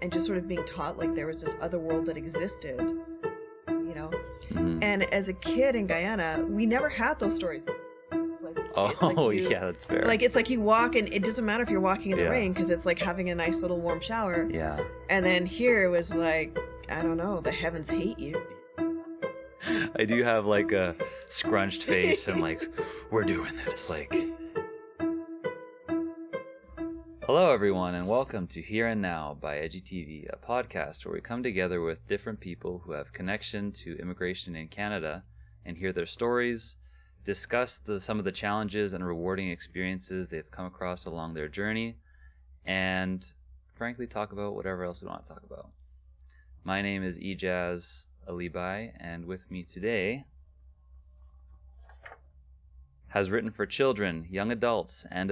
and just sort of being taught like there was this other world that existed, you know. And as a kid in Guyana, we never had those stories. Yeah, that's fair. Like, it's like you walk and it doesn't matter if you're walking in the rain, because it's like having a nice little warm shower. Yeah. And then here it was like, I don't know, the heavens hate you. I do have like a scrunched face and like, we're doing this, like. Hello everyone, and welcome to Here and Now by EdgyTV, a podcast where we come together with different people who have connection to immigration in Canada and hear their stories, discuss some of the challenges and rewarding experiences they've come across along their journey, and frankly talk about whatever else we want to talk about. My name is Ejazz Allibhai, and with me today has written for children, young adults, and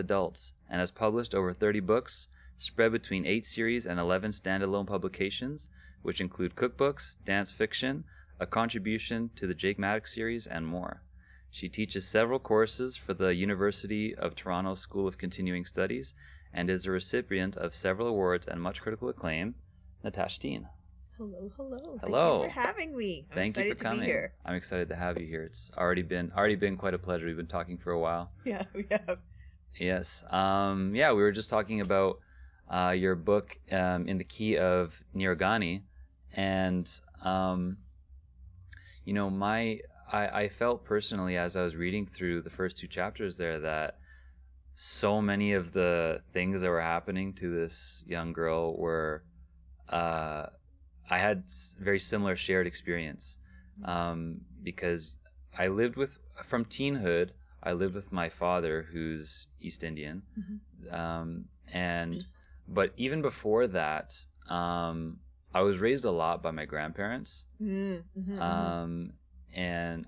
has published over 30 books, spread between 8 series and 11 standalone publications, which include cookbooks, dance fiction, a contribution to the Jake Maddox series, and more. She teaches several courses for the University of Toronto School of Continuing Studies and is a recipient of several awards and much critical acclaim. Natasha Deen. Hello. Hello. Thank you for having me. Thank you for coming. To be here. I'm excited to have you here. It's already been quite a pleasure. We've been talking for a while. Yeah, we have. Yes. We were just talking about your book in the key of Niragani, and I felt personally as I was reading through the first 2 chapters there that so many of the things that were happening to this young girl were I had very similar shared experience, because I lived from teenhood, I lived with my father, who's East Indian. But even before that, I was raised a lot by my grandparents, and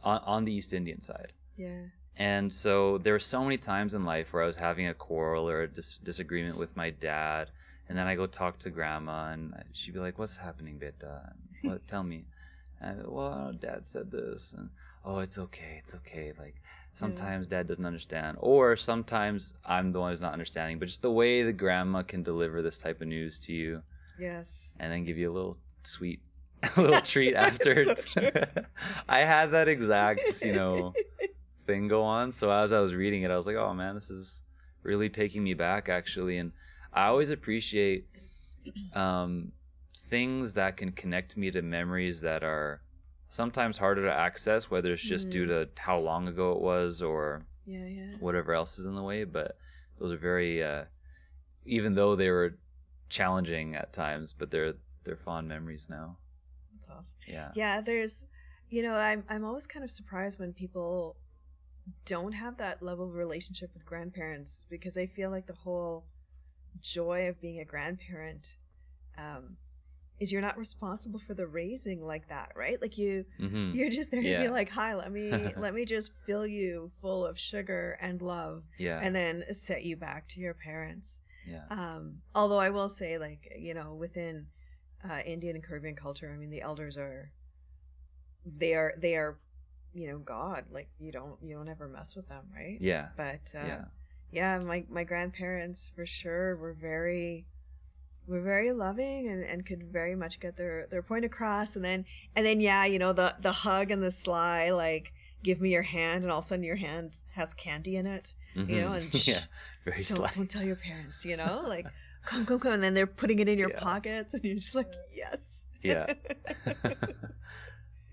on the East Indian side. Yeah. And so there were so many times in life where I was having a quarrel or a disagreement with my dad, and then I go talk to grandma, and she'd be like, "What's happening, beta? Tell me." And, well, Dad said this, and oh, it's okay. Like sometimes Dad doesn't understand, or sometimes I'm the one who's not understanding. But just the way the grandma can deliver this type of news to you, yes, and then give you a little sweet, a little treat after. So I had that exact, thing go on. So as I was reading it, I was like, oh man, this is really taking me back, actually. And I always appreciate things that can connect me to memories that are sometimes harder to access, whether it's just due to how long ago it was or whatever else is in the way. But those are very, even though they were challenging at times, but they're fond memories now. That's awesome. Yeah. Yeah, there's, I'm always kind of surprised when people don't have that level of relationship with grandparents, because I feel like the whole joy of being a grandparent is you're not responsible for the raising like that, right? Like you're just there to be like, hi, let me just fill you full of sugar and love, and then set you back to your parents. Although I will say, like, within Indian and Caribbean culture, I mean, the elders are God. Like you don't ever mess with them, right? But my grandparents for sure were very loving and could very much get their point across. And then the hug and the sly, like, give me your hand, and all of a sudden your hand has candy in it, and very sly. Don't tell your parents, like come, and then they're putting it in your pockets, and you're just like, yes.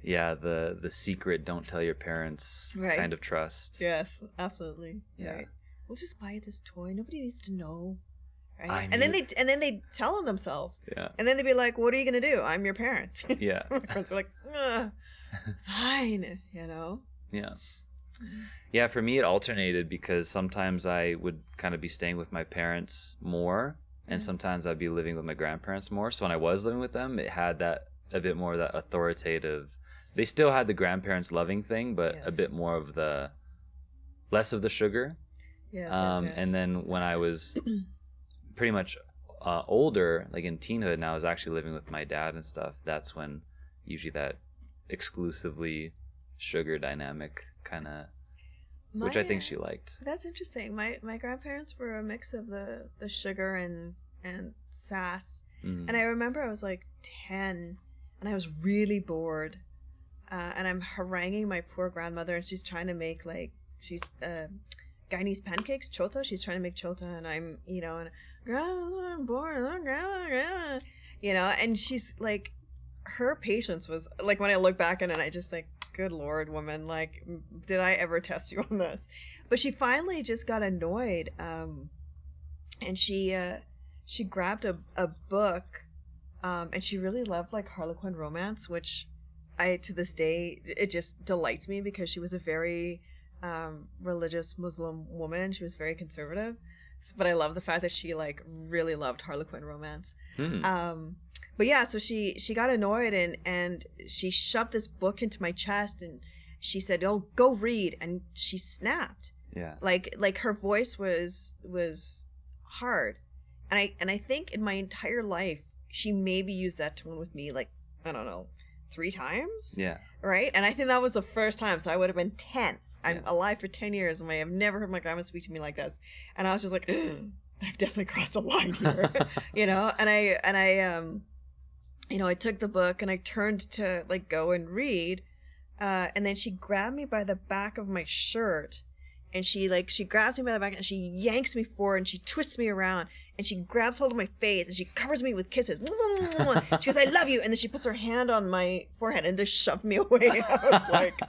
The secret, don't tell your parents kind of trust. Yes, absolutely. Yeah. Right. We'll just buy this toy. Nobody needs to know. Right? And then they tell them themselves. Yeah. And then they'd be like, "What are you gonna do? I'm your parent." Yeah. My friends were like, "Fine," Yeah. Yeah, for me it alternated, because sometimes I would kind of be staying with my parents more, and sometimes I'd be living with my grandparents more. So when I was living with them, it had that a bit more of that authoritative. They still had the grandparents loving thing, but a bit more of the less of the sugar. Yes. And then when I was pretty much older, like in teenhood, and I was actually living with my dad and stuff, that's when usually that exclusively sugar dynamic kind of, which I think she liked. That's interesting. My grandparents were a mix of the sugar and sass. Mm. And I remember I was like 10 and I was really bored. And I'm haranguing my poor grandmother, and she's trying to make like, she's Guyanese pancakes, chota. She's trying to make chota, and I'm, you know, and grandma, I'm bored, grandma, you know, and she's like, her patience was like, when I look back on it, I just like, good Lord, woman, like, did I ever test you on this? But she finally just got annoyed, and she grabbed a book, and she really loved like Harlequin romance, which I, to this day, it just delights me because she was a very religious Muslim woman. She was very conservative, but I love the fact that she like really loved Harlequin romance. But yeah, so she got annoyed and she shoved this book into my chest and she said, "Oh, go read," and she snapped. Yeah. Like her voice was hard, and I think in my entire life she maybe used that tone with me like, I don't know, 3 times. Yeah. Right, and I think that was the first time. So I would have been 10. I'm alive for 10 years, and I have never heard my grandma speak to me like this. And I was just like, I've definitely crossed a line here, you know. And I you know, I took the book and I turned to like go and read, and then she grabbed me by the back of my shirt, and she grabs me by the back and she yanks me forward and she twists me around and she grabs hold of my face and she covers me with kisses. She goes, "I love you," and then she puts her hand on my forehead and just shoved me away. I was like,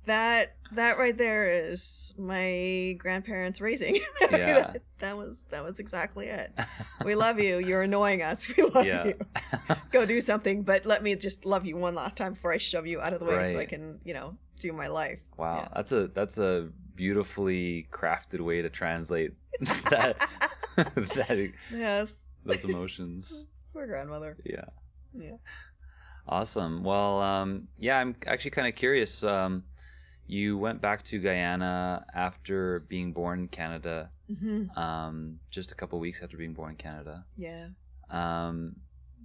that right there is my grandparents raising. Yeah. that was exactly it. We love you. You're annoying us. We love you. Go do something, but let me just love you one last time before I shove you out of the way so I can, you know, do my life. Wow. Yeah. That's a beautifully crafted way to translate that yes, those emotions. Poor grandmother. Yeah. Yeah. Awesome. Well, yeah, I'm actually kind of curious. You went back to Guyana after being born in Canada, just a couple weeks after being born in Canada. Yeah.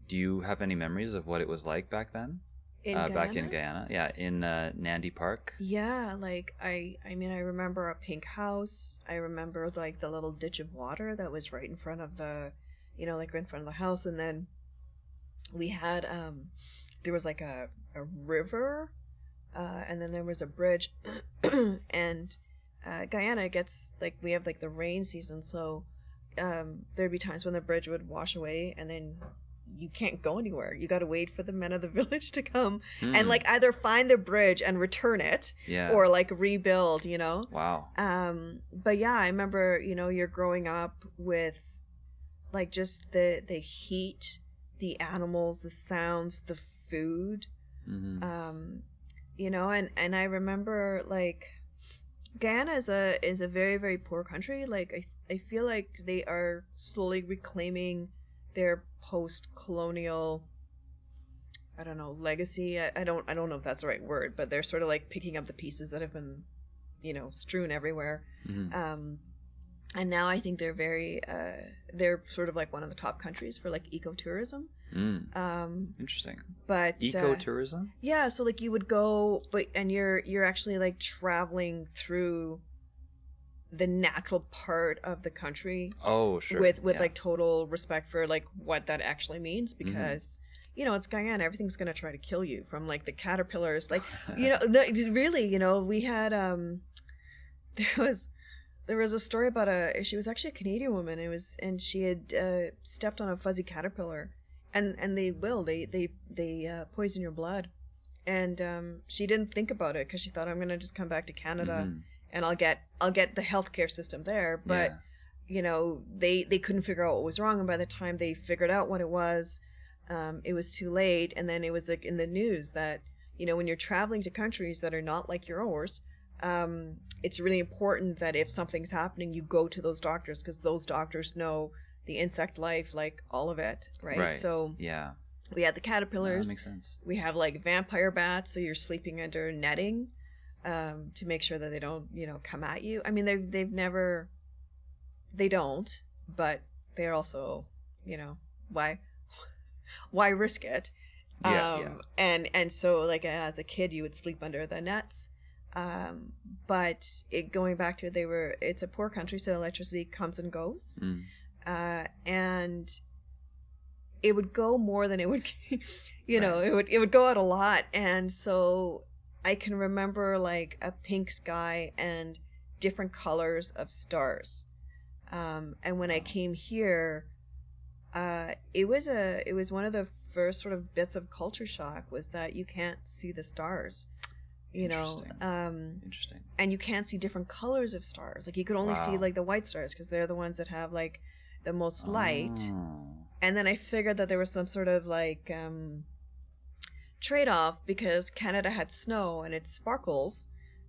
Do you have any memories of what it was like back then? Back in Guyana? Yeah, in Nandi Park. Yeah, like I mean, I remember a pink house. I remember like the little ditch of water that was right in front of the, you know, like right in front of the house, and then we had there was like a river. And then there was a bridge, and Guyana gets like, we have like the rain season, so there'd be times when the bridge would wash away, and then you can't go anywhere. You got to wait for the men of the village to come and like either find the bridge and return it, or like rebuild, you know. Wow. But yeah, I remember, you know, you're growing up with like just the heat, the animals, the sounds, the food. You know, and I remember like Guyana is a very, very poor country. Like I feel like they are slowly reclaiming their post-colonial, I don't know, legacy. I don't know if that's the right word, but they're sort of like picking up the pieces that have been, you know, strewn everywhere. And now I think they're very they're sort of like one of the top countries for like ecotourism. Interesting. But ecotourism? Yeah, so like you would go, and you're actually like traveling through the natural part of the country. Oh, sure. With like total respect for like what that actually means, because you know, it's Guyana. Everything's gonna try to kill you, from like the caterpillars, like you know, really, you know, we had there was a story about she was actually a Canadian woman. And she had stepped on a fuzzy caterpillar, and they poison your blood, and she didn't think about it because she thought, I'm gonna just come back to Canada and I'll get the healthcare system there. But you know, they couldn't figure out what was wrong, and by the time they figured out what it was too late. And then it was like in the news that, you know, when you're traveling to countries that are not like yours, it's really important that if something's happening, you go to those doctors, because those doctors know the insect life, like all of it, right? So yeah, we had the caterpillars. That makes sense. We have like vampire bats, so you're sleeping under netting to make sure that they don't, you know, come at you. I mean, they don't, but they're also, you know, why risk it? And so like as a kid, you would sleep under the nets. But going back to it, it's a poor country, so electricity comes and goes. And it would go more than it would, you know, it would go out a lot. And so I can remember like a pink sky and different colors of stars. And when I came here, it was one of the first sort of bits of culture shock was that you can't see the stars, you know. Interesting. And you can't see different colors of stars. Like you could only see like the white stars because they're the ones that have like the most light. And then I figured that there was some sort of like trade-off because Canada had snow and it sparkles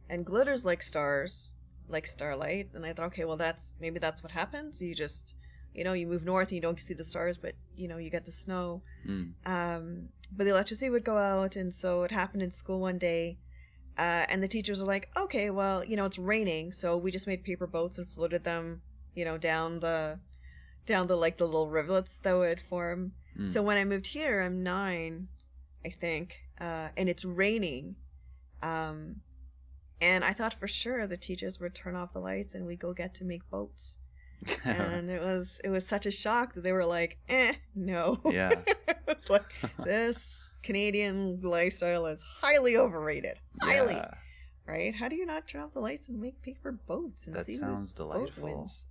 and glitters like stars, like starlight. And I thought, okay, well maybe that's what happens. You just, you know, you move north and you don't see the stars, but you know, you get the snow. But the electricity would go out, and so it happened in school one day. And the teachers were like, okay, well, you know, it's raining, so we just made paper boats and floated them, you know, down the like the little rivulets that would form. So when I moved here, I'm 9, I think, and it's raining. And I thought for sure the teachers would turn off the lights and we'd go get to make boats. And it was such a shock that they were like, no. Yeah. It's like, this Canadian lifestyle is highly overrated. Highly. Yeah. Right? How do you not turn off the lights and make paper boats and see these boat winds?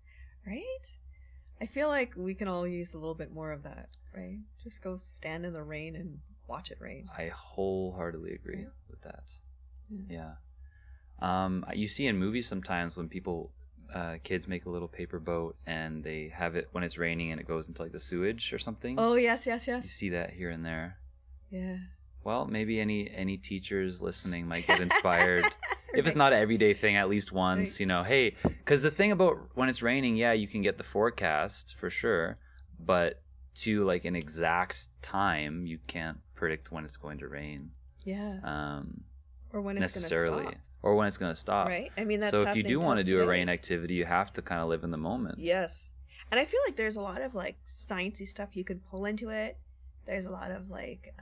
Right? I feel like we can all use a little bit more of that, right? Just go stand in the rain and watch it rain. I wholeheartedly agree with that. Yeah. You see in movies sometimes when people, kids make a little paper boat and they have it when it's raining and it goes into like the sewage or something. Oh, yes. You see that here and there. Yeah. Well, maybe any teachers listening might get inspired. If it's not an everyday thing, at least once, you know, hey, because the thing about when it's raining, yeah, you can get the forecast for sure, but to like an exact time, you can't predict when it's going to rain. Yeah. Or when it's necessarily. Gonna stop. Or when it's going to stop. Right. I mean, that's so if you do want to do today. a rain activity, you have to kind of live in the moment. Yes. And I feel like there's a lot of like sciencey stuff you could pull into it. There's a lot of like,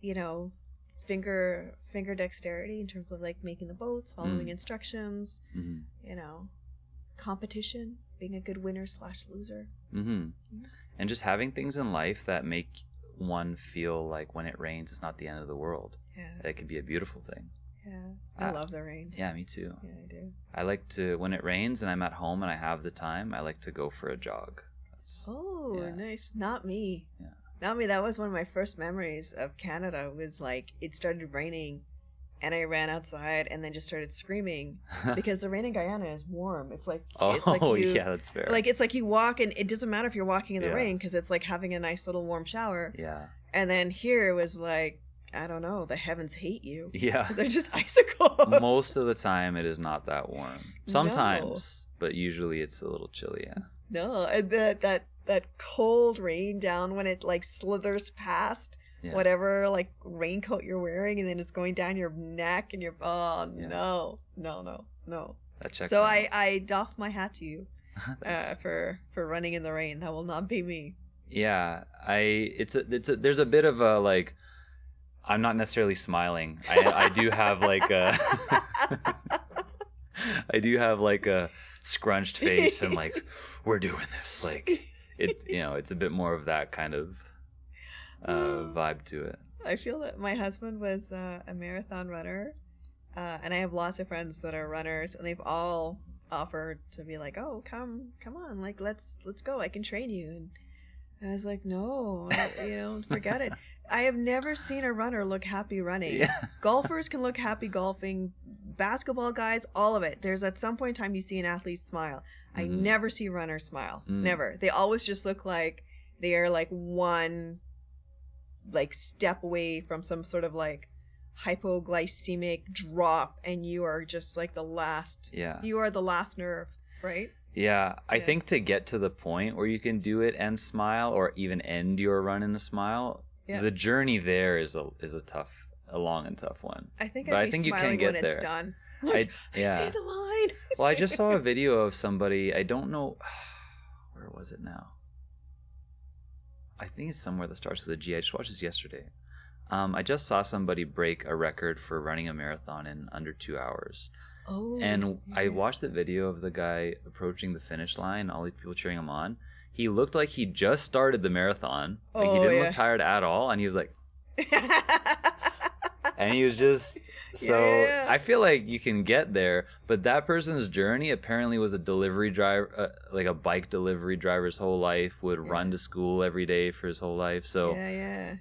you know, finger dexterity in terms of like making the boats, following instructions, you know, competition, being a good winner / loser. And just having things in life that make one feel like when it rains, it's not the end of the world. Yeah. It could be a beautiful thing. Yeah. I love the rain. Yeah, me too. Yeah, I do. I like to, when it rains and I'm at home and I have the time, I like to go for a jog. Nice. Not me. Yeah. Not me. That was one of my first memories of Canada was like, it started raining and I ran outside and then just started screaming because the rain in Guyana is warm. It's like, yeah, that's fair. Like, it's like you walk and it doesn't matter if you're walking in the rain because it's like having a nice little warm shower. Yeah. And then here it was like, I don't know, the heavens hate you. Yeah. Because they're just icicles. Most of the time it is not that warm. Sometimes, but usually it's a little chilly, yeah. No, and that cold rain down when it like slithers past whatever like raincoat you're wearing and then it's going down your neck and you're no. That checks so out. I doff my hat to you for running in the rain. That will not be me. Yeah, there's a bit of a like, I'm not necessarily smiling. I do have like a I do have like a scrunched face and like, we're doing this. Like it, you know, it's a bit more of that kind of vibe to it. I feel that my husband was a marathon runner, and I have lots of friends that are runners, and they've all offered to be like, oh, come on, like let's go. I can train you. And I was like, no, you know, forget it. I have never seen a runner look happy running. Yeah. Golfers can look happy golfing. Basketball guys, all of it. There's at some point in time you see an athlete smile. I never see runners smile. Never. They always just look like they are like one like step away from some sort of like hypoglycemic drop and you are just like the last. Yeah. You are the last nerve, right? Yeah, I think to get to the point where you can do it and smile, or even end your run in a smile, the journey there is a long and tough one. I think I'd be smiling when it's done. Like, I see the line. Well, I just saw a video of somebody, I don't know, where was it now? I think it's somewhere that starts with a G. I just watched this yesterday. I just saw somebody break a record for running a marathon in under 2 hours. Oh, and I watched the video of the guy approaching the finish line, all these people cheering him on. he looked like he just started the marathon. Like he didn't look tired at all, and he was like, and he was just so. Yeah. I feel like you can get there, but that person's journey apparently was a delivery driver, like a bike delivery driver his whole life. Would run to school every day for his whole life. So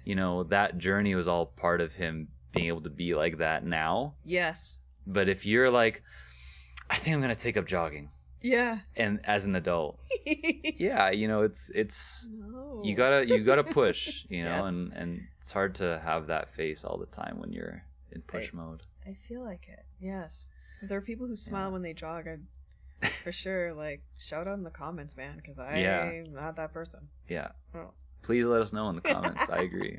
you know, that journey was all part of him being able to be like that now. Yes. But if you're like, I think I'm gonna take up jogging. Yeah. And as an adult, yeah, you know, it's you gotta push, you know, and it's hard to have that face all the time when you're in push mode. I feel like it. Yes. If there are people who smile when they jog, I'd for sure like shout out in the comments, man, because I'm not that person. Yeah. Oh. Please let us know in the comments. I agree.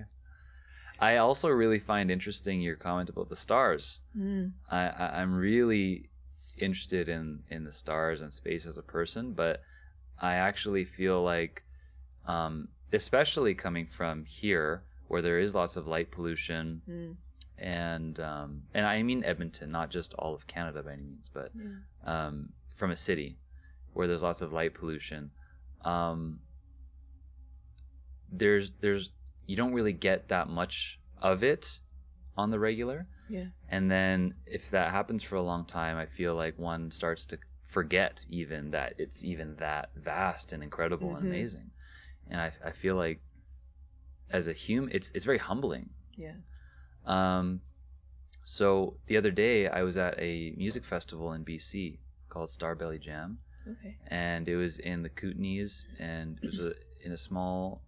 I also really find interesting your comment about the stars. I'm really interested in the stars and space as a person, but I actually feel like especially coming from here where there is lots of light pollution and I mean Edmonton, not just all of Canada by any means, but from a city where there's lots of light pollution, there's you don't really get that much of it on the regular. Yeah. And then if that happens for a long time, I feel like one starts to forget even that it's even that vast and incredible and amazing. And I feel like as a human, it's very humbling. Yeah. So the other day I was at a music festival in BC called Starbelly Jam. Okay. And it was in the Kootenays, and it was in a small,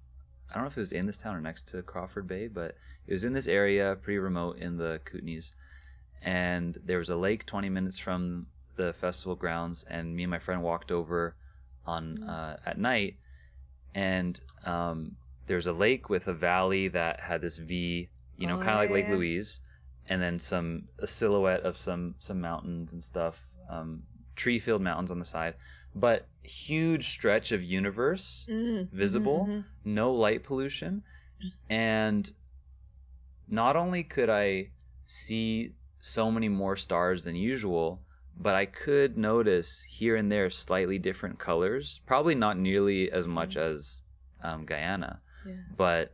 I don't know if it was in this town or next to Crawford Bay, but it was in this area, pretty remote in the Kootenays. And there was a lake 20 minutes from the festival grounds, and me and my friend walked over on at night, and there was a lake with a valley that had this V, you know, kind of like Lake Louise, and then a silhouette of some mountains and stuff, tree-filled mountains on the side. But huge stretch of universe visible, no light pollution. And not only could I see so many more stars than usual, but I could notice here and there slightly different colors, probably not nearly as much as Guyana, but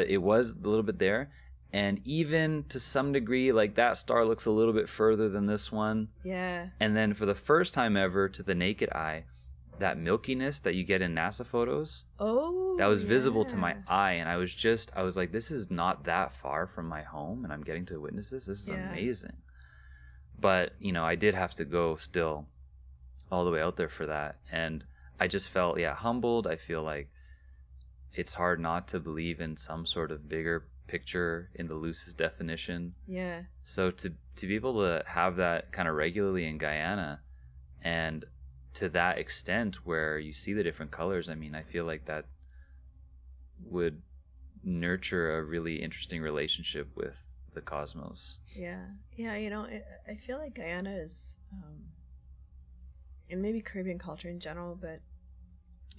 it was a little bit there. And even to some degree, like that star looks a little bit further than this one. Yeah. And then for the first time ever, to the naked eye, that milkiness that you get in NASA photos, that was visible to my eye. And I was like, this is not that far from my home, and I'm getting to witness this. This is amazing. But, you know, I did have to go still all the way out there for that. And I just felt, humbled. I feel like it's hard not to believe in some sort of bigger picture in the loosest definition. Yeah. So to be able to have that kind of regularly in Guyana, and to that extent where you see the different colors, I mean, I feel like that would nurture a really interesting relationship with the cosmos. Yeah. Yeah, you know, I feel like Guyana is, and maybe Caribbean culture in general, but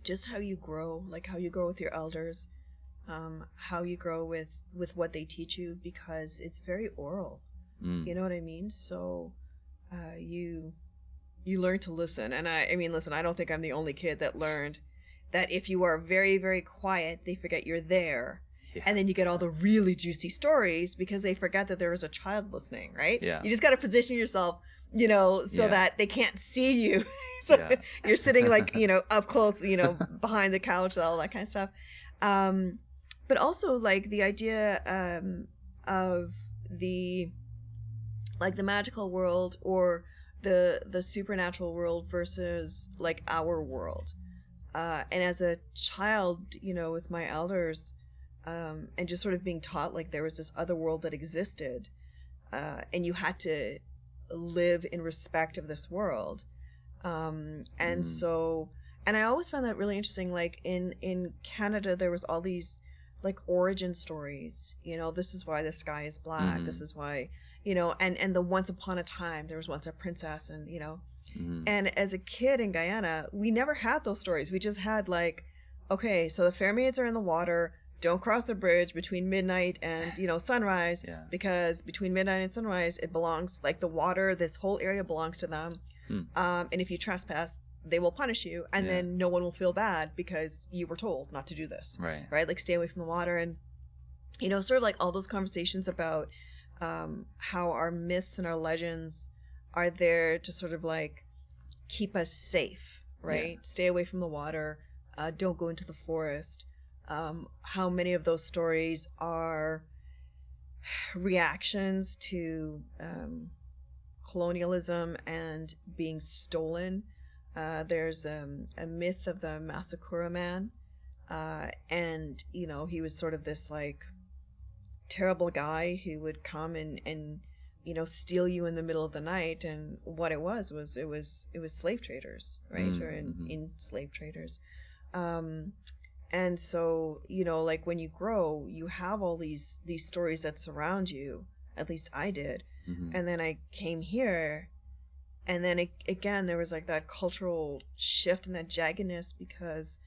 just how you grow, like how you grow with your elders, how you grow with what they teach you, because it's very oral. You know what I mean? So you learn to listen. And I mean, listen, I don't think I'm the only kid that learned that if you are very, very quiet, they forget you're there. Yeah. And then you get all the really juicy stories because they forget that there is a child listening, right? Yeah. You just got to position yourself, you know, so that they can't see you. So you're sitting like, you know, up close, you know, behind the couch, all that kind of stuff. But also like the idea of the magical world or the supernatural world versus like our world. And as a child, you know, with my elders, and just sort of being taught like there was this other world that existed, and you had to live in respect of this world. And so, and I always found that really interesting. Like in Canada, there was all these like origin stories, you know, this is why the sky is black. This is why, you know, and the once upon a time, there was once a princess, and, you know, and as a kid in Guyana, we never had those stories. We just had like, okay, so the fair maids are in the water. Don't cross the bridge between midnight and, you know, sunrise, because between midnight and sunrise, it belongs, like the water, this whole area belongs to them. And if you trespass, they will punish you, and then no one will feel bad because you were told not to do this. Right? Like, stay away from the water. And, you know, sort of like all those conversations about how our myths and our legends are there to sort of like keep us safe, right? Stay away from the water, don't go into the forest. How many of those stories are reactions to colonialism and being stolen. There's a myth of the Masakura man, and you know, he was sort of this like terrible guy who would come and you know, steal you in the middle of the night. And what it was slave traders, right? Or in slave traders. And so, you know, like when you grow, you have all these stories that surround you. At least I did. And then I came here, and then again there was like that cultural shift and that jaggedness, because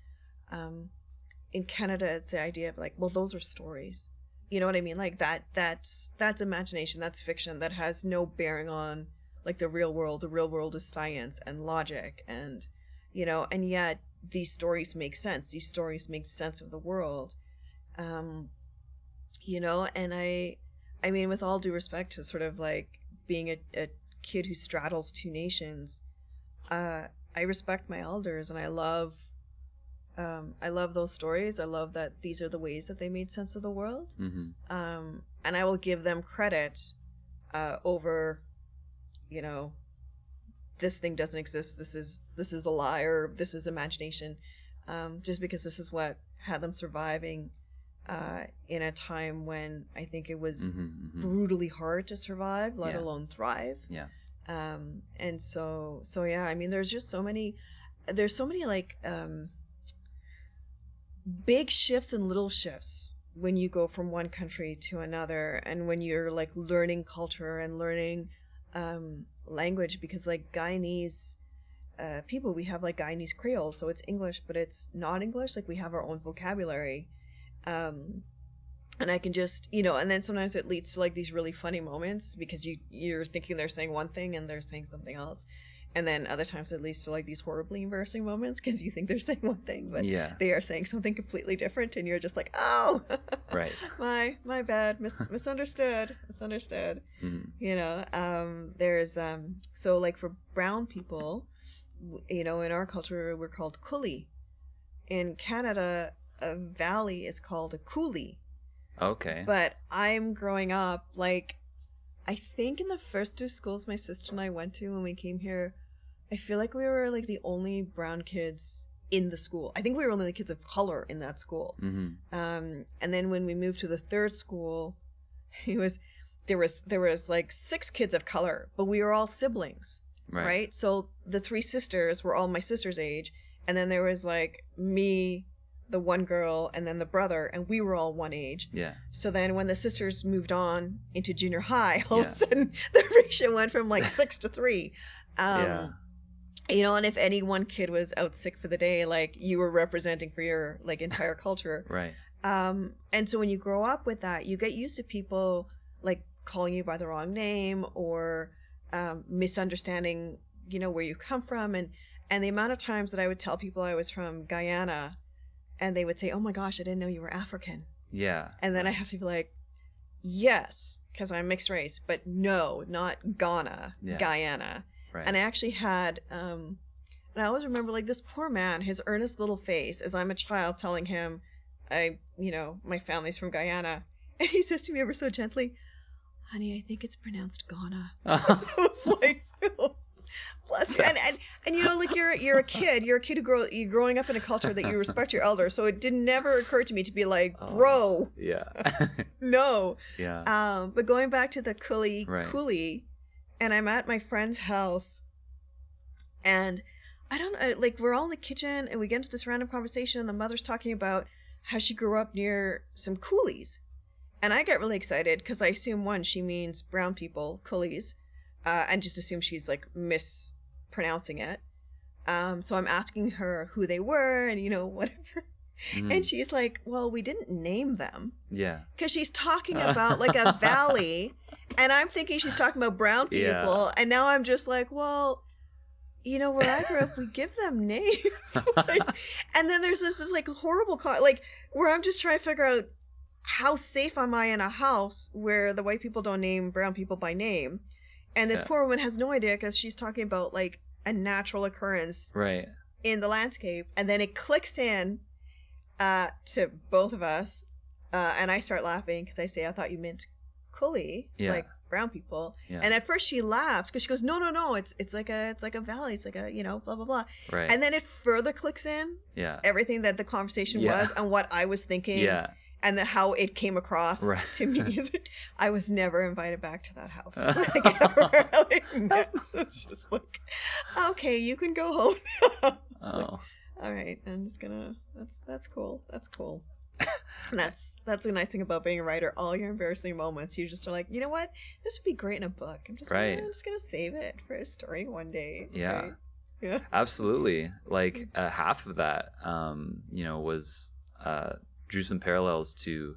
in Canada it's the idea of like, well, those are stories, you know what I mean? Like that's imagination, that's fiction, that has no bearing on like the real world. The real world is science and logic, and you know, and yet these stories make sense. These stories make sense of the world, you know. And I mean, with all due respect to sort of like being a kid who straddles two nations, I respect my elders, and I love those stories. I love that these are the ways that they made sense of the world. And I will give them credit over, you know, this thing doesn't exist, this is a lie, or this is imagination, just because this is what had them surviving in a time when I think it was brutally hard to survive, let alone thrive. And so yeah, I mean, there's so many like big shifts and little shifts when you go from one country to another, and when you're like learning culture and learning language, because like Guyanese people, we have like Guyanese Creole, so it's English but it's not English. Like, we have our own vocabulary, and I can just, you know, and then sometimes it leads to like these really funny moments, because you're thinking they're saying one thing and they're saying something else. And then other times it leads to like these horribly embarrassing moments, because you think they're saying one thing, but they are saying something completely different, and you're just like, oh, right, my bad, misunderstood. You know, there's so like for brown people, you know, in our culture we're called coulee. In Canada, a valley is called a coulee. Okay. But I'm growing up, like, I think in the first two schools my sister and I went to when we came here, I feel like we were like the only brown kids in the school. I think we were only the kids of color in that school. And then when we moved to the third school, there was like 6 kids of color, but we were all siblings, right? So the 3 sisters were all my sister's age, and then there was like me, the one girl, and then the brother, and we were all one age. So then when the sisters moved on into junior high, all of a sudden the ratio went from like 6 to 3. You know, and if any one kid was out sick for the day, like, you were representing for your like entire culture. And so when you grow up with that, you get used to people like calling you by the wrong name, or misunderstanding, you know, where you come from. And the amount of times that I would tell people I was from Guyana, and they would say, oh my gosh, I didn't know you were African. And then I have to be like, yes, because I'm mixed race, but no, not Ghana, Guyana. And I actually had, and I always remember like this poor man, his earnest little face as I'm a child telling him, you know, my family's from Guyana. And he says to me ever so gently, honey, I think it's pronounced Ghana. I was like, oh, bless you. And you know, like you're a kid you're growing up in a culture that you respect your elder, so it never occur to me to be like, bro, no. But going back to the coulee, and I'm at my friend's house, and I don't know, like, we're all in the kitchen, and we get into this random conversation, and the mother's talking about how she grew up near some coolies, and I get really excited because I assume, one, she means brown people, coolies, and just assume she's like mispronouncing it. So I'm asking her who they were, and you know, whatever. And she's like, well, we didn't name them. Because she's talking about like a valley, and I'm thinking she's talking about brown people. And now I'm just like, well, you know, where I grew up, we give them names. Like, and then there's this like horrible, like, where I'm just trying to figure out how safe am I in a house where the white people don't name brown people by name. And this poor woman has no idea because she's talking about like a natural occurrence in the landscape. And then it clicks in to both of us. And I start laughing because I say, I thought you meant Kuli, like brown people. Yeah. And at first she laughs because she goes, no, it's like a valley. It's like a, you know, blah, blah, blah. Right. And then it further clicks in everything that the conversation was and what I was thinking. Yeah. And how it came across to me. I was never invited back to that house. Like, ever. Like, it's just like, okay, you can go home now. Like, all right, I'm just gonna. That's cool. That's cool. And that's the nice thing about being a writer. All your embarrassing moments, you just are like, you know what? This would be great in a book. I'm just gonna save it for a story one day. Yeah. Right? Yeah. Absolutely. Like half of that, you know, was. Drew some parallels to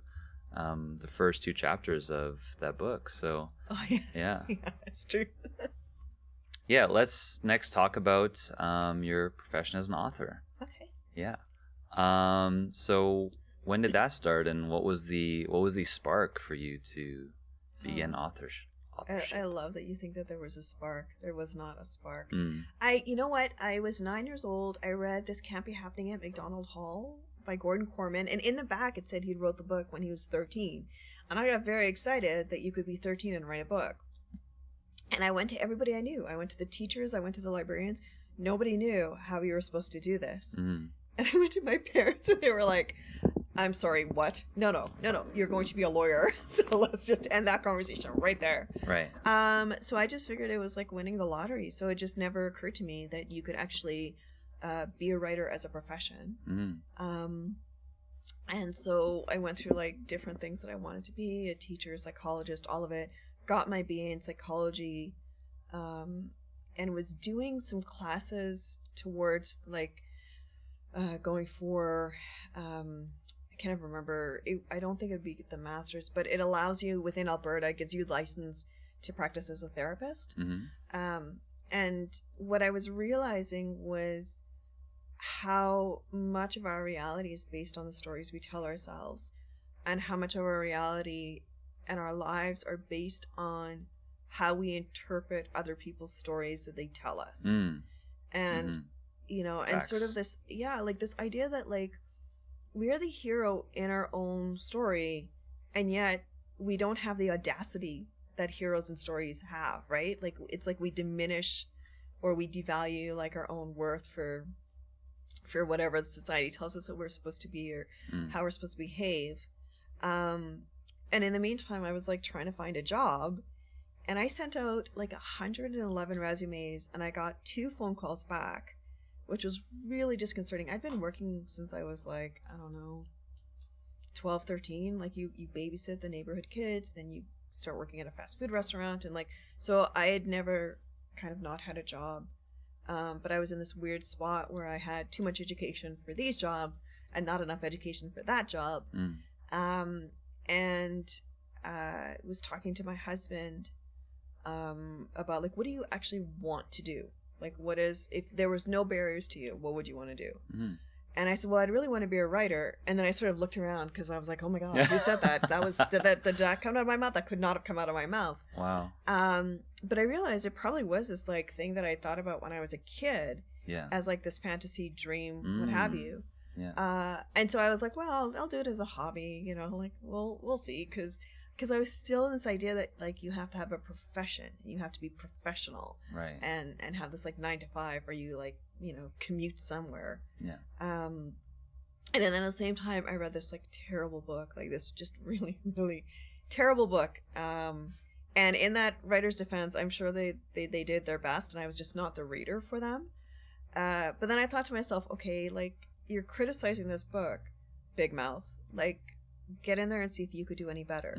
the first 2 chapters of that book. So yeah, it's true. Yeah, let's next talk about your profession as an author. Okay. Yeah. So when did that start, and what was the spark for you to begin authorship? I love that you think that there was a spark. There was not a spark. You know what? I was 9 years old. I read This Can't Be Happening at MacDonald Hall by Gordon Corman, and in the back it said he wrote the book when he was 13, and I got very excited that you could be 13 and write a book. And I went to everybody I knew. I went to the teachers, I went to the librarians. Nobody knew how you were supposed to do this. And I went to my parents and they were like, I'm sorry, what? No, you're going to be a lawyer. So let's just end that conversation right there. Right. So I just figured it was like winning the lottery. So it just never occurred to me that you could actually be a writer as a profession. And so I went through like different things that I wanted to be, a teacher, psychologist, all of it. Got my BA in psychology, and was doing some classes towards like going for I can't remember. I don't think it'd be the master's, but it allows you within Alberta, it gives you license to practice as a therapist. And what I was realizing was how much of our reality is based on the stories we tell ourselves, and how much of our reality and our lives are based on how we interpret other people's stories that they tell us. And you know, and sort of this like this idea that like we are the hero in our own story, and yet we don't have the audacity that heroes and stories have, right? Like it's like we diminish or we devalue like our own worth for whatever the society tells us that we're supposed to be, or how we're supposed to behave. And in the meantime, I was like trying to find a job, and I sent out like 111 resumes, and I got 2 phone calls back, which was really disconcerting. I'd been working since I was like, I don't know, 12, 13. Like you babysit the neighborhood kids, then you start working at a fast food restaurant, and like, so I had never kind of not had a job. But I was in this weird spot where I had too much education for these jobs and not enough education for that job. And was talking to my husband about like, what do you actually want to do? Like, what is, if there was no barriers to you, what would you want to do? And I said, well, I'd really want to be a writer. And then I sort of looked around because I was like, oh my God, who said that? That was, did that come out of my mouth? That could not have come out of my mouth. Wow. But I realized it probably was this like thing that I thought about when I was a kid, as like this fantasy dream, what have you. And so I was like, well, I'll do it as a hobby, you know, like we'll see, because I was still in this idea that like you have to have a profession, you have to be professional, right? And have this like 9 to 5 where you like, you know, commute somewhere. And then at the same time, I read this like terrible book, like this just really, really terrible book. And in that writer's defense, I'm sure they did their best, and I was just not the reader for them. But then I thought to myself, okay, like you're criticizing this book, big mouth, like get in there and see if you could do any better,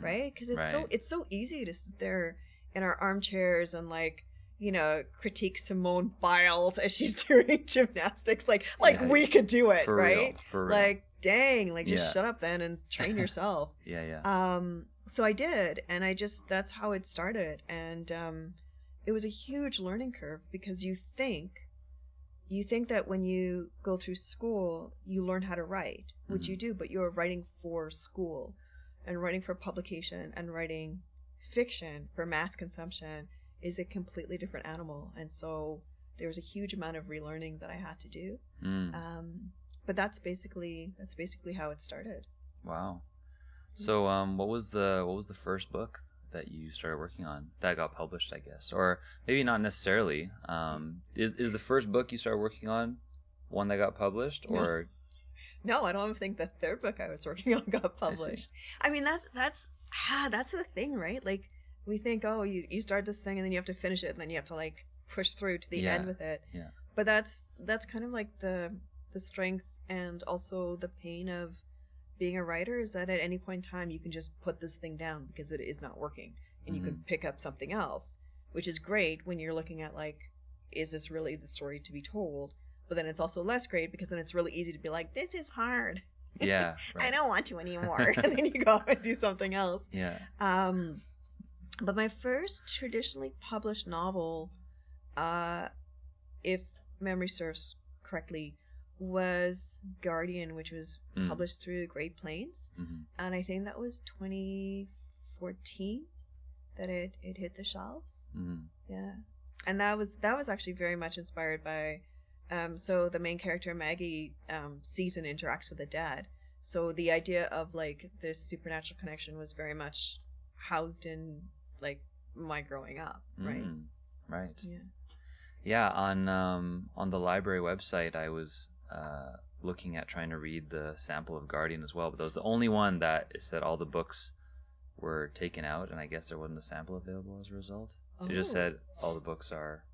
right? Because it's so easy to sit there in our armchairs and like, you know, critique Simone Biles as she's doing gymnastics, like we could do it, right? For real. Like dang, like just shut up then and train yourself. So I did, and that's how it started. And it was a huge learning curve, because you think that when you go through school, you learn how to write, which you do, but you're writing for school and writing for publication, and writing fiction for mass consumption is a completely different animal. And so there was a huge amount of relearning that I had to do. But that's basically how it started. Wow. So what was the first book that you started working on that got published, I guess? Or maybe not necessarily. Is the first book you started working on one that got published, or No, I don't think the third book I was working on got published. I mean, that's the thing, right? Like, we think, oh, you start this thing and then you have to finish it, and then you have to like push through to the end with it. Yeah. But that's kind of like the strength and also the pain of being a writer, is that at any point in time you can just put this thing down because it is not working, and you can pick up something else, which is great when you're looking at like, is this really the story to be told? But then it's also less great, because then it's really easy to be like, this is hard. Yeah. Right. I don't want to anymore. And then you go and do something else. Yeah. But my first traditionally published novel, if memory serves correctly, was Guardian, which was published through Great Plains. And I think that was 2014 that it hit the shelves. Yeah. And that was actually very much inspired by so the main character Maggie sees and interacts with the dead. So the idea of like this supernatural connection was very much housed in like my growing up, right? Right. Yeah. Yeah, on the library website, I was looking at trying to read the sample of Guardian as well, but that was the only one that said all the books were taken out, and I guess there wasn't a sample available as a result. It just said all the books are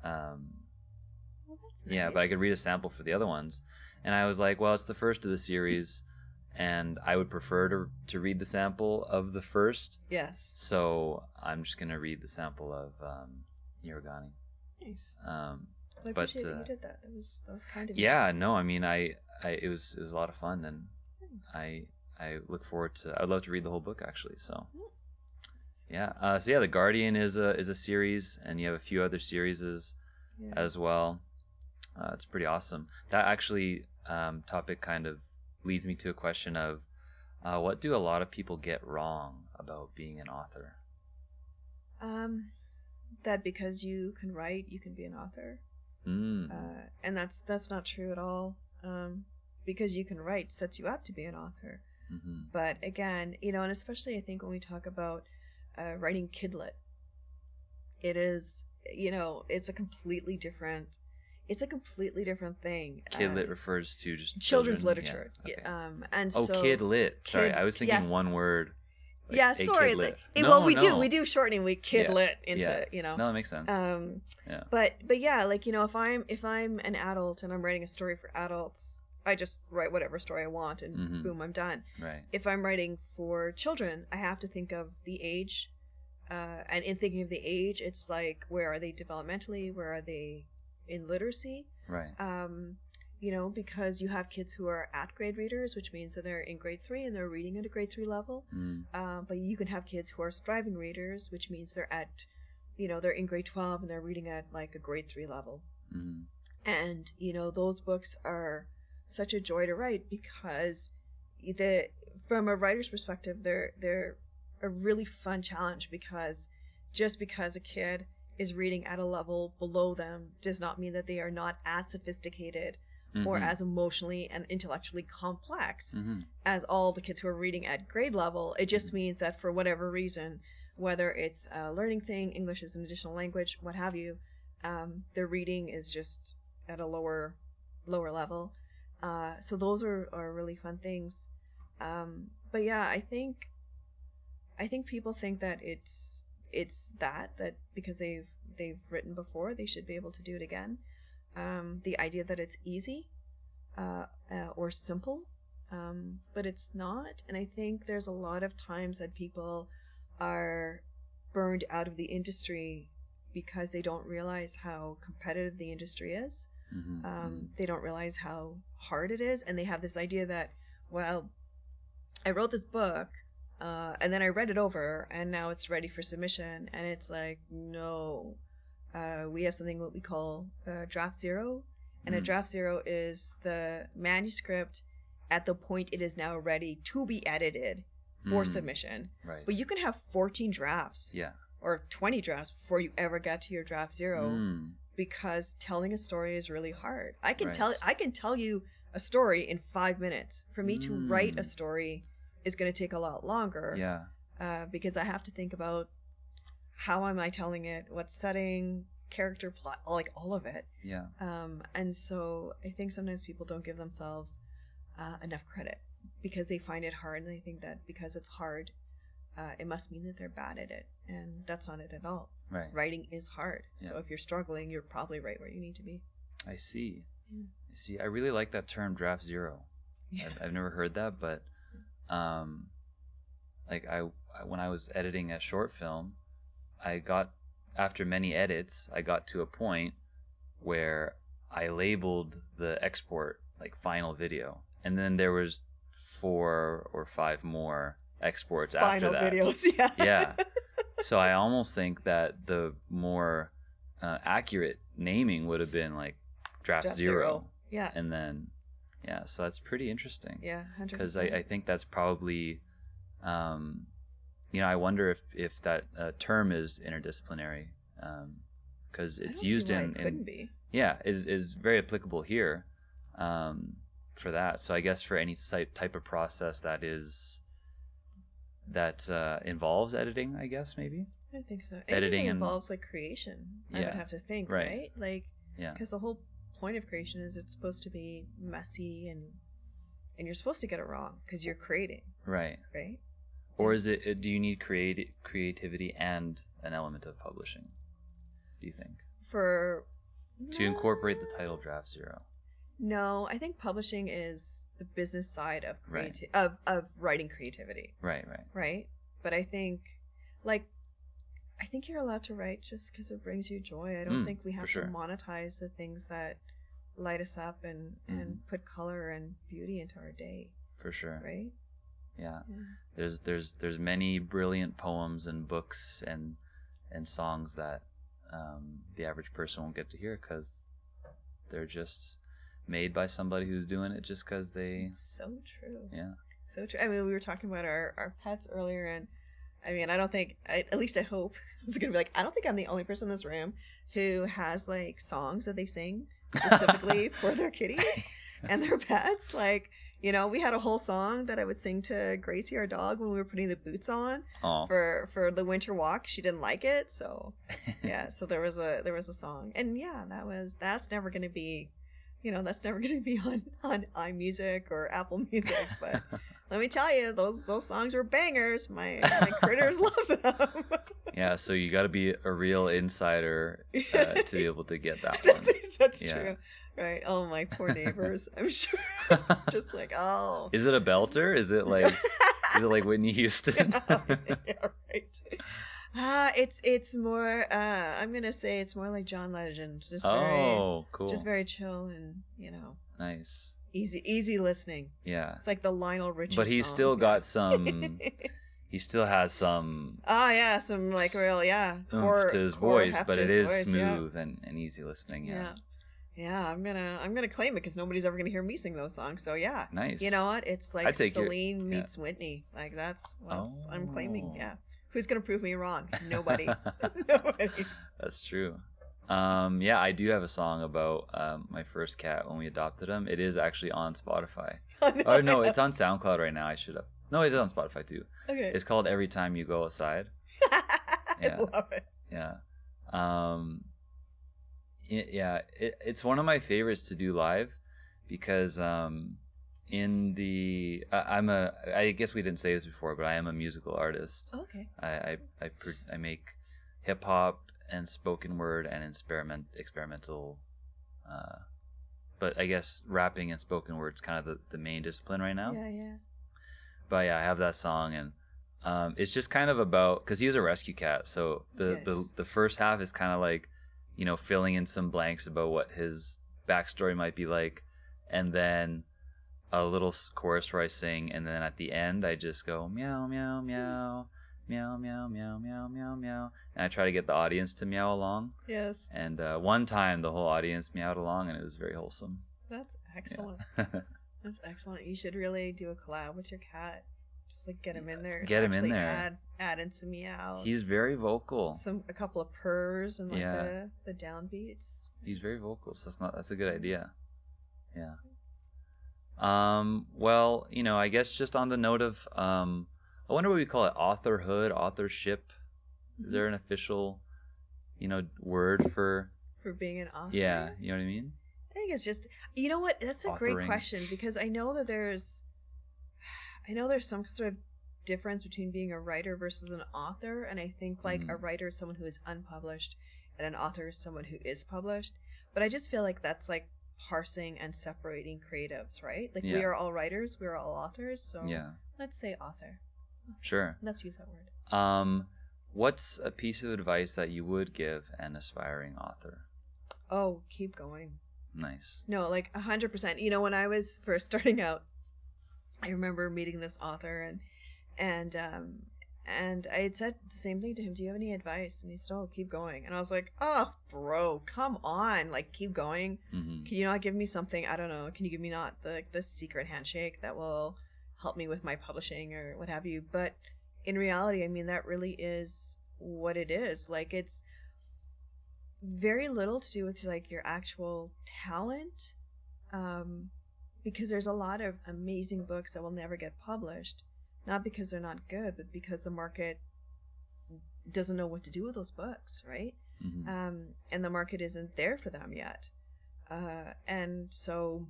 that's yeah, nice. but I could read a sample for the other ones, and I was like, well, it's the first of the series, and I would prefer to read the sample of the first. Yes. So I'm just gonna read the sample of Iragani. Nice. Well, I appreciate that you did that. That was kind of yeah. No, I mean, it was a lot of fun, and I look forward to. I'd love to read the whole book, actually. So yeah. So yeah, The Guardian is a series, and you have a few other series as well. It's pretty awesome. That actually topic kind of leads me to a question of what do a lot of people get wrong about being an author? That because you can write, you can be an author. And that's not true at all. Because you can write sets you up to be an author. But again, and especially I think when we talk about writing kidlit, it is, it's a completely different thing. Kidlit refers to just children's literature. Yeah. Okay. And so kidlit. Sorry, I was thinking one word. Like yeah, sorry. We do shortening. We kidlit into No, that makes sense. But yeah, like if I'm an adult and I'm writing a story for adults, I just write whatever story I want and boom, I'm done. Right. If I'm writing for children, I have to think of the age, and in thinking of the age, it's like, where are they developmentally? Where are they in literacy? Right. Because you have kids who are at grade readers, which means that they're in grade 3 and they're reading at a grade 3 level. But you can have kids who are striving readers, which means they're at, they're in grade 12 and they're reading at like a grade 3 level. And, those books are such a joy to write, because from a writer's perspective, they're a really fun challenge, because just because a kid is reading at a level below them does not mean that they are not as sophisticated or as emotionally and intellectually complex as all the kids who are reading at grade level. It just means that for whatever reason, whether it's a learning thing, English is an additional language, what have you, their reading is just at a lower level. So those are really fun things. But yeah, I think people think that it's that because they've written before, they should be able to do it again. The idea that it's easy or simple, but it's not. And I think there's a lot of times that people are burned out of the industry because they don't realize how competitive the industry is. They don't realize how hard it is, and they have this idea that, well, I wrote this book, And then I read it over, and now it's ready for submission, and it's like, no, we have something what we call draft zero, and a draft zero is the manuscript at the point it is now ready to be edited for submission. Right. But you can have 14 drafts or 20 drafts before you ever get to your draft zero, because telling a story is really hard. I can tell you a story in 5 minutes. For me to write a story is going to take a lot longer. Yeah. Because I have to think about how am I telling it, what setting, character, plot, like all of it. Yeah. And so I think sometimes people don't give themselves enough credit because they find it hard, and they think that because it's hard, it must mean that they're bad at it, and that's not it at all. Right. Writing is hard. Yeah. So if you're struggling, you're probably right where you need to be. I see. Yeah. I see. I really like that term, draft zero. Yeah. I've never heard that, but like when I was editing a short film, after many edits, I got to a point where I labeled the export like final video, and then there was 4 or 5 more exports after that. Final videos, Yeah. So I almost think that the more accurate naming would have been like draft zero. Yeah. And then, so that's pretty interesting. Yeah, 100%. Because I think that's probably, I wonder if that term is interdisciplinary, because it's used it couldn't be. Yeah, is very applicable here for that. So I guess for any type of process that involves editing, I guess maybe. I think so. Editing Anything involves like creation. I would have to think, right? Like, because the whole point of creation is it's supposed to be messy, and you're supposed to get it wrong because you're creating. Right. Or is it? Do you need creativity and an element of publishing? Do you think to incorporate the title Draft Zero? No, I think publishing is the business side of of writing creativity. Right. But I think, you're allowed to write just because it brings you joy. I don't think we have to monetize the things that light us up and put color and beauty into our day. For sure. Right. Yeah. There's many brilliant poems and books and songs that the average person won't get to hear because they're just made by somebody who's doing it just because they... So true. Yeah. So true. I mean, we were talking about our pets earlier, and I mean, I don't think, at least I hope, I was going to be like, I don't think I'm the only person in this room who has like songs that they sing specifically for their kitties and their pets. Like, we had a whole song that I would sing to Gracie, our dog, when we were putting the boots on for the winter walk. She didn't like it, so yeah. So there was a song, and that's never going to be, that's never going to be on iMusic or Apple Music. But let me tell you, those songs are bangers. My critters love them. Yeah, so you got to be a real insider to be able to get that one. That's true. Right. Oh, my poor neighbors. I'm sure. Just like, oh. Is it a belter? Is it like Whitney Houston? Yeah, right. It's more. I'm gonna say it's more like John Legend. Just cool. Just very chill and nice. Easy listening. Yeah. It's like the Lionel Richie. But he's still got some. He still has some. Some like real oomph to his voice, but it is smooth and easy listening. Yeah, I'm gonna claim it because nobody's ever gonna hear me sing those songs. So yeah, nice. You know what? It's like Celine meets Whitney. Like that's what I'm claiming. Yeah, who's gonna prove me wrong? Nobody. Nobody. That's true. I do have a song about my first cat when we adopted him. It is actually on Spotify. Oh no, it's on SoundCloud right now. I should have. No, it is on Spotify too. Okay. It's called "Every Time You Go Outside." I love it. Yeah. It's one of my favorites to do live because I guess we didn't say this before, but I am a musical artist. Okay. I make hip hop and spoken word and experimental but I guess rapping and spoken word is kind of the main discipline right now. Yeah. But I have that song, and it's just kind of about, because he was a rescue cat, so the first half is kind of like filling in some blanks about what his backstory might be like, and then a little chorus where I sing, and then at the end I just go meow meow meow meow meow meow meow meow meow, and I try to get the audience to meow along. Yes. And one time the whole audience meowed along, and it was very wholesome. That's excellent. Yeah. That's excellent. You should really do a collab with your cat. Just like get him in there. Get him in there. Add in some meows. He's very vocal. A couple of purrs and like the downbeats. He's very vocal, so that's a good idea. Yeah. Well, I guess just on the note of I wonder what we call it, authorhood, authorship. Is there an official, word for being an author? Yeah, you know what I mean? I think it's just, you know what? That's a great question, because I know that there's some sort of difference between being a writer versus an author, and I think like a writer is someone who is unpublished, and an author is someone who is published. But I just feel like that's like parsing and separating creatives, right? Like we are all writers, we are all authors, so let's say author. Sure. Let's use that word. What's a piece of advice that you would give an aspiring author? Oh, keep going. Nice. No, like 100%. When I was first starting out, I remember meeting this author and I had said the same thing to him. Do you have any advice? And he said, oh, keep going. And I was like, oh, bro, come on. Like, keep going. Mm-hmm. Can you not give me something? I don't know. Can you give me not the secret handshake that will help me with my publishing or what have you? But in reality, I mean, that really is what it is. Like, it's very little to do with like your actual talent, because there's a lot of amazing books that will never get published, not because they're not good, but because the market doesn't know what to do with those books, right? Mm-hmm. And the market isn't there for them yet, and so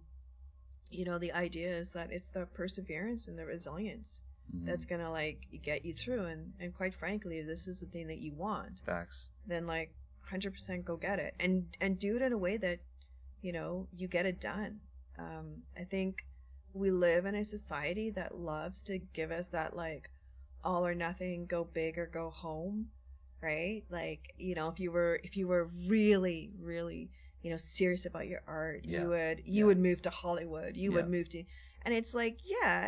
the idea is that it's the perseverance and the resilience that's gonna like get you through, and quite frankly, if this is the thing that you want, facts, then like 100% go get it, and do it in a way that you get it done. I think we live in a society that loves to give us that like all or nothing, go big or go home, right? Like if you were really really serious about your art, you would move to Hollywood, you would move to, and it's like,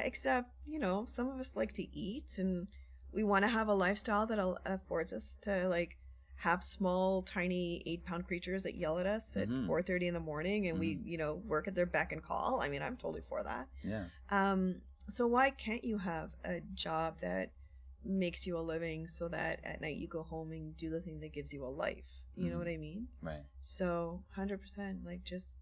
except some of us like to eat, and we want to have a lifestyle that affords us to like have small, tiny 8-pound creatures that yell at us at 4:30 in the morning, and we, work at their beck and call. I mean, I'm totally for that. Yeah. So why can't you have a job that makes you a living, so that at night you go home and do the thing that gives you a life? You know what I mean? Right. So 100%, like, just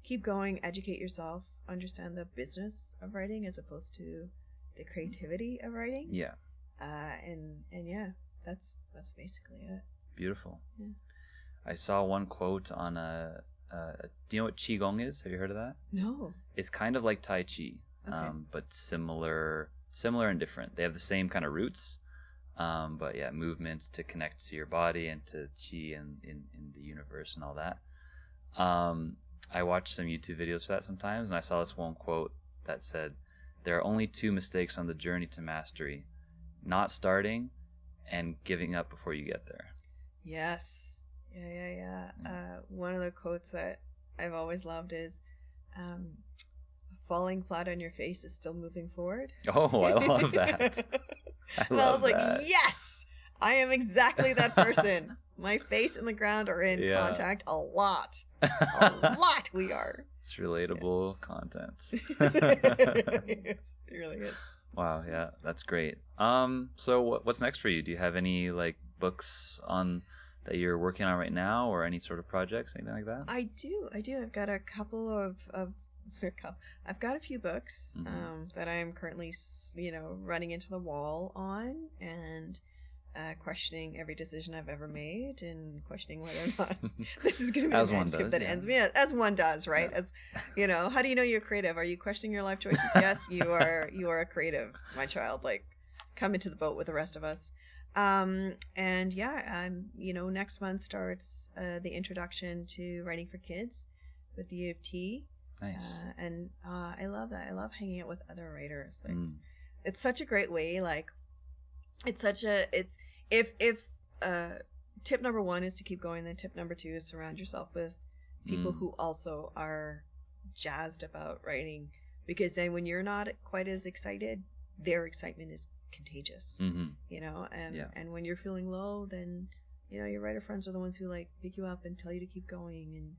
keep going, educate yourself, understand the business of writing as opposed to the creativity of writing. Yeah. And yeah, that's basically it. Beautiful. Yeah. I saw one quote on do you know what Qigong is? Have you heard of that? No. It's kind of like Tai Chi, but similar and different. They have the same kind of roots, but yeah, movements to connect to your body and to Qi and in the universe and all that. I watch some YouTube videos for that sometimes, and I saw this one quote that said, there are only 2 mistakes on the journey to mastery: not starting and giving up before you get there. Yes. Yeah. One of the quotes that I've always loved is, falling flat on your face is still moving forward. Oh, I love that. I was like, yes, I am exactly that person. My face and the ground are in contact a lot. A lot we are. It's relatable content. It really is. Wow, yeah, that's great. So what's next for you? Do you have any like books on that you're working on right now, or any sort of projects, anything like that? I do. I've got a couple of I've got a few books that I'm currently running into the wall on, and questioning every decision I've ever made, and questioning whether or not this is going to be a manuscript that ends me, as one does, right? As how do you know you're creative? Are you questioning your life choices? Yes, you are a creative, my child. Like, come into the boat with the rest of us. And next month starts the introduction to writing for kids with the U of T. Nice. And I love that. I love hanging out with other writers. Like, it's such a great way. Like, if tip number 1 is to keep going, then tip number 2 is surround yourself with people who also are jazzed about writing, because then when you're not quite as excited, their excitement is contagious. You know, and when you're feeling low, then you know your writer friends are the ones who like pick you up and tell you to keep going, and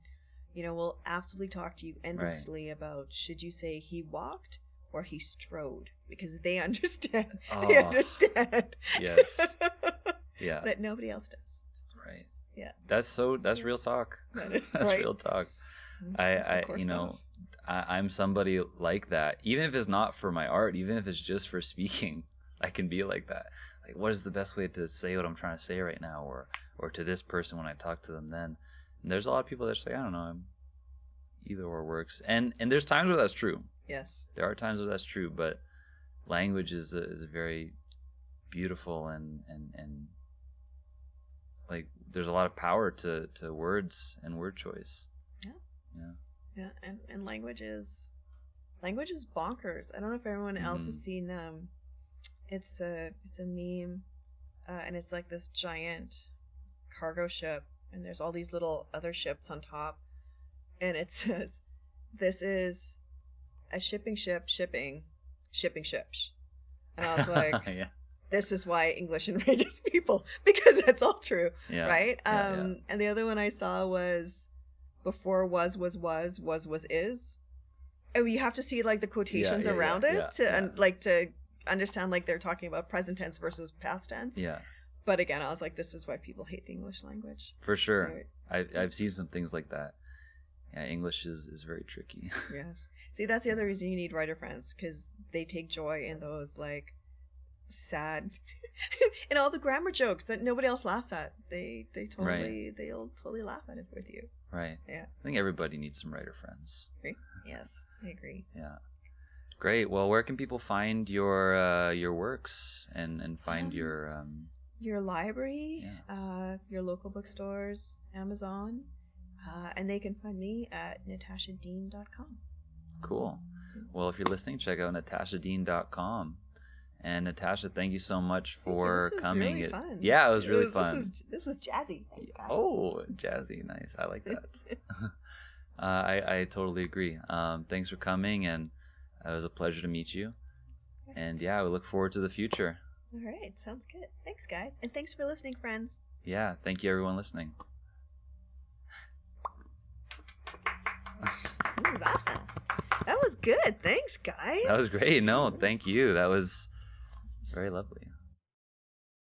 you know will absolutely talk to you endlessly about should you say he walked or he strode, because they understand. They understand. Yes. Yeah. That nobody else does. Right. Yeah. That's real talk. That's real talk. I you know, I'm somebody like that. Even if it's not for my art, even if it's just for speaking, I can be like that. Like, what is the best way to say what I'm trying to say right now, or to this person when I talk to them then? And there's a lot of people that say, I don't know, either or works. And there's times where that's true. Yes. There are times where that's true, but language is a very beautiful and like there's a lot of power to words and word choice. Yeah, and language is bonkers. I don't know if everyone else has seen it's a meme, and it's like this giant cargo ship, and there's all these little other ships on top, and it says, "This is a shipping ship shipping ships," and I was like, yeah. This is why English enrages people, because that's all true, right? And the other one I saw was before was is. And you have to see like the quotations around it to understand like they're talking about present tense versus past tense. Yeah. But again, I was like, this is why people hate the English language. For sure. Right? I've seen some things like that. Yeah, English is very tricky. Yes. See, that's the other reason you need writer friends, because they take joy in those like sad and all the grammar jokes that nobody else laughs at. They'll totally laugh at it with you. Right. Yeah. I think everybody needs some writer friends. Agree? Yes, I agree. Yeah. Great. Well, where can people find your works and find your library, your local bookstores, Amazon, and they can find me at natashadeen.com. Cool. Well, if you're listening, check out natashadeen.com. And Natasha, thank you so much for coming. Really fun. Yeah, it was really fun. This was jazzy. Thanks, guys. Oh, jazzy. Nice. I like that. I totally agree. Thanks for coming, and it was a pleasure to meet you. And yeah, we look forward to the future. All right. Sounds good. Thanks, guys. And thanks for listening, friends. Yeah. Thank you, everyone listening. That was awesome. That was good. Thanks, guys. That was great. No, thank you. That was very lovely.